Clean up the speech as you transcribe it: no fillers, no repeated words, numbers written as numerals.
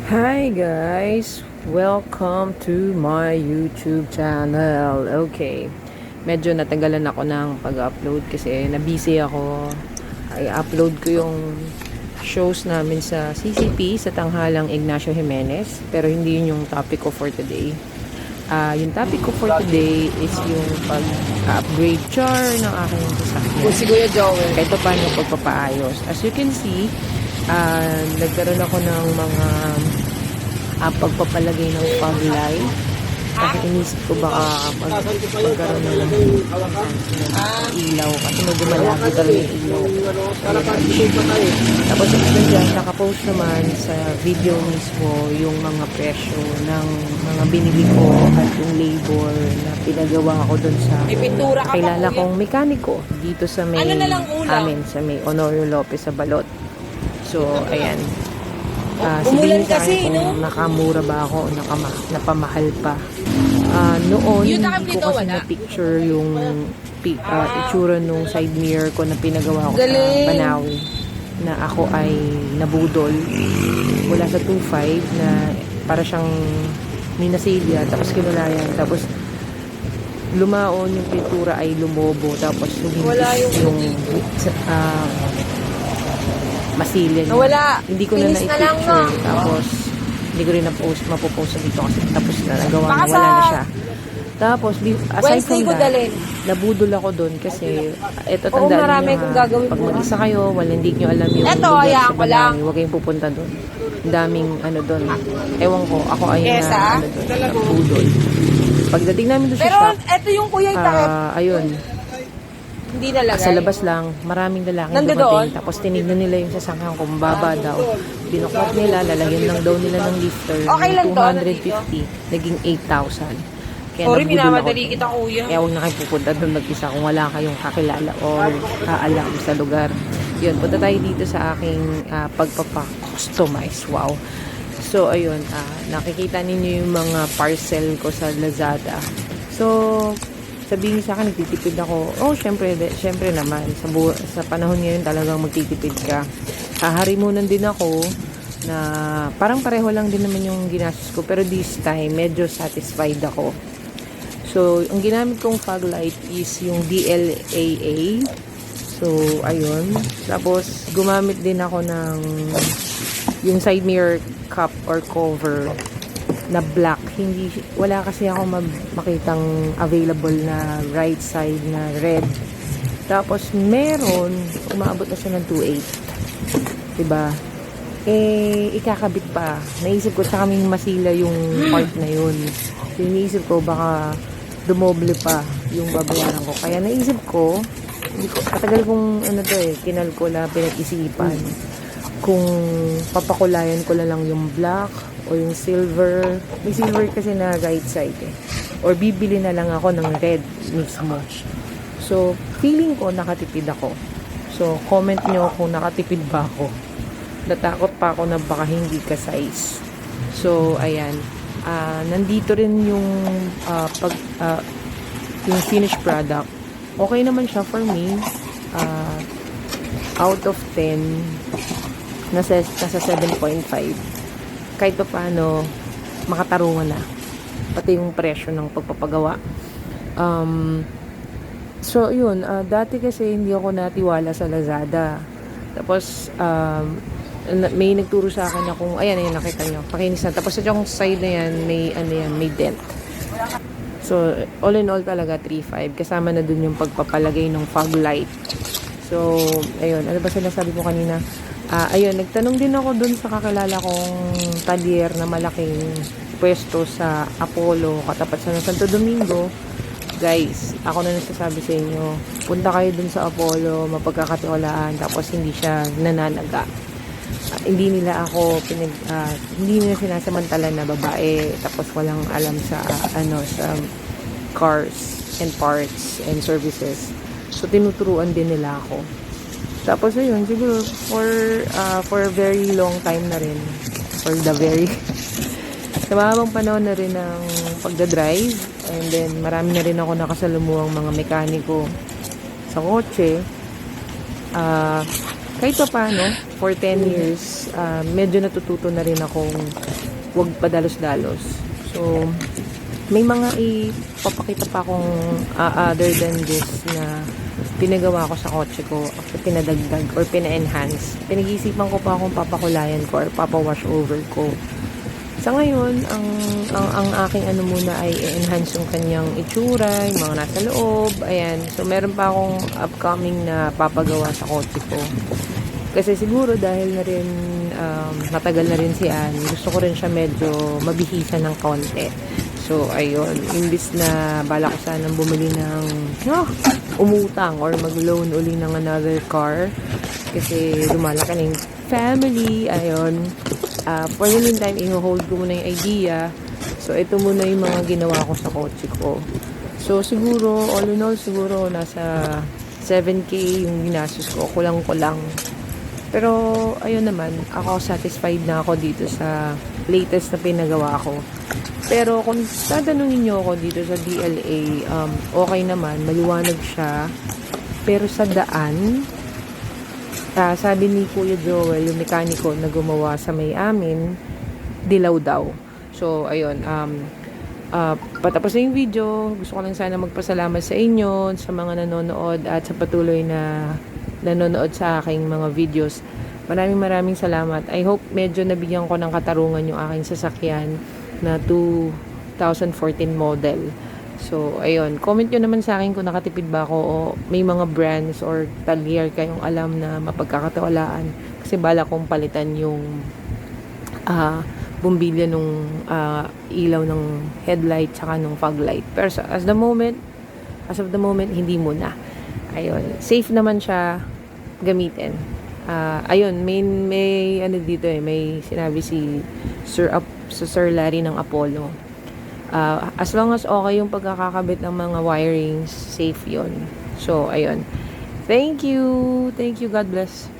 Hi guys! Welcome to my YouTube channel. Okay, medyo natagalan ako ng pag-upload kasi na-busy ako. I-upload ko yung shows namin sa CCP sa tanghalang Ignacio Jimenez, pero hindi yun yung topic ko for today. Yung topic ko for today is yung pag-upgrade char ng aking sasakyan. Si Kuya Joel. Kahit pa paano pagpapaayos. As you can see, nagkaroon ako ng mga pagpapalagay ng fog light kasi inisip ko baka magkaroon na ng ilaw kasi medyo malaki talaga yung ilaw. Tapos ito dyan, nakapost naman sa video mismo yung mga presyo ng mga binili ko at yung labor na pinagawa ko dun sa kilala kong mekaniko dito sa may amin, sa may Honorio Lopez sa Balot. So, ayan. Sabihin sa akin kung nakamura ba ako o napamahal pa. Noon, hindi ko kasi na-picture yung itsura nung side mirror ko na pinagawa ko sa Banawi na ako ay nabudol mula sa 2.5 na para siyang minasilya tapos kinulayan tapos lumaon yung pintura ay lumobo tapos yung masilin. Hindi ko na na-picture. Tapos, hindi ko rin mapopost dito kasi tapos na nagawa na wala na siya. Tapos, aside from that, nabudol ako doon kasi ito tandaan nyo ha, pag mag-isa kayo, hindi nyo alam yung lugar sa Banawi, huwag kayong pupunta doon. Ang daming doon. Ewan ko, ako ay nabudol. Pagdating namin doon sa shop, ito yung kuya ayun, hindi nalagay. sa labas lang, maraming lalaking dumating. Tapos tinignan nila yung sasakyan kung baba daw. Binuklat nila, lalagyan lang daw nila ng lifter. Okay lang 250, naging 8,000. Kaya sorry, minamadali kita kuya. Kaya huwag na kayo pupunta doon mag-isa kung wala kayong kakilala o kaalam sa lugar. Yun, punta tayo dito sa aking pagpapa-customize. Wow! So, ayun, nakikita ninyo yung mga parcel ko sa Lazada. So, sabihin sa akin, nagtitipid ako. Oh, syempre naman. Sa panahon ngayon talagang magtitipid ka. Haharimunan din ako na parang pareho lang din naman yung ginastos ko. Pero this time, medyo satisfied ako. So, ang ginamit kong fog light is yung DLAA. So, ayun. Tapos, gumamit din ako ng yung side mirror cup or cover na black. Wala kasi ako makitang available na right side na red. Tapos meron, umaabot na siya ng 2.8. Diba? Ikakabit pa. Naisip ko sa kaming masila yung part na yun. So, iniisip ko baka dumoble pa yung babayaran ko. Kaya naisip ko, katagal kong kinalkula, pinag-isipan kung papakulayan ko lang yung black o yung silver. May silver kasi na right side or bibili na lang ako ng red mismo. So, feeling ko nakatipid ako. So, comment nyo kung nakatipid ba ako. Natakot pa ako na baka hindi ka size. So, ayan. Nandito rin yung yung finished product. Okay naman siya for me. Out of 10, nasa 7.5. Kahit pa paano, makatarungan na. Pati yung presyo ng pagpapagawa. So, yun. Dati kasi hindi ako natiwala sa Lazada. Tapos, may nagturo sa akin na kung, ayan, nakita nyo. Pakinis na. Tapos, sa yung side na yan, may dent. So, all in all talaga, 3.5. Kasama na dun yung pagpapalagay ng fog light. So, ayun. Ano ba sinasabi ko kanina? Ayun, nagtanong din ako dun sa kakilala kong talyer na malaking pwesto sa Apollo, katapat sa Santo Domingo. Guys, ako na nasasabi sa inyo, punta kayo dun sa Apollo, mapagkakatiwalaan, tapos hindi siya nananaga. Hindi nila hindi nila sinasamantala na babae, tapos walang alam sa sa cars and parts and services. So, tinuturuan din nila ako. Tapos ayun, siguro for a very long time na rin. For the very sa mahabang panahon na rin ng pagdadrive. And then marami na rin ako nakasalumuhang mga mekaniko sa kotse. kahit pa paano, for 10 years, medyo natututo na rin akong wag padalos-dalos. So, may mga ipapakita pa akong other than this na pinagawa ko sa kotse ko, actually pinadagdag or pina-enhance. Pinag-iisipan ko pa akong papakulayan ko or papawash over ko. Sa ngayon, ang aking ano muna ay i-enhance yung kanyang itsura, yung mga nasa loob. Ayan. So, meron pa akong upcoming na papagawa sa kotse ko. Kasi siguro dahil na rin matagal na rin si Anne, gusto ko rin siya medyo mabihisan ng konti. So, ayun. Imbis na bala ko sanang bumili ng umutang or mag-loan uli ng another car. Kasi lumalaki na yung family. Ayun. For the meantime, i-hold ko muna yung idea. So, ito muna yung mga ginawa ko sa kotse ko. So, siguro, all in all, siguro nasa 7K yung ginastos ko. Kulang-kulang. Pero, ayun naman, ako satisfied na ako dito sa latest na pinagawa ko. Pero, kung tatanungin nyo ako dito sa DLA, okay naman, maliwanag siya. Pero sa daan, sabi ni Kuya Joel, yung mekaniko na gumawa sa may amin, dilaw daw. So, ayun, patapos na yung video. Gusto ko lang sana magpasalamat sa inyo, sa mga nanonood at sa patuloy na nanonood sa aking mga videos. Maraming salamat. I hope medyo nabigyan ko ng katarungan yung aking sasakyan na 2014 model. So, ayun. Comment nyo naman sa akin kung nakatipid ba ako o may mga brands or talyer kayong alam na mapagkakatiwalaan. Kasi bala kong palitan yung bumbilya nung ilaw ng headlight tsaka nung fog light. Pero as of the moment, hindi muna. Ayun. Safe naman siya gamitin. Ayun, may ano dito may sinabi si Sir Larry ng Apollo. As long as okay yung pagkakakabit ng mga wirings, safe yon. So, ayun. Thank you. God bless.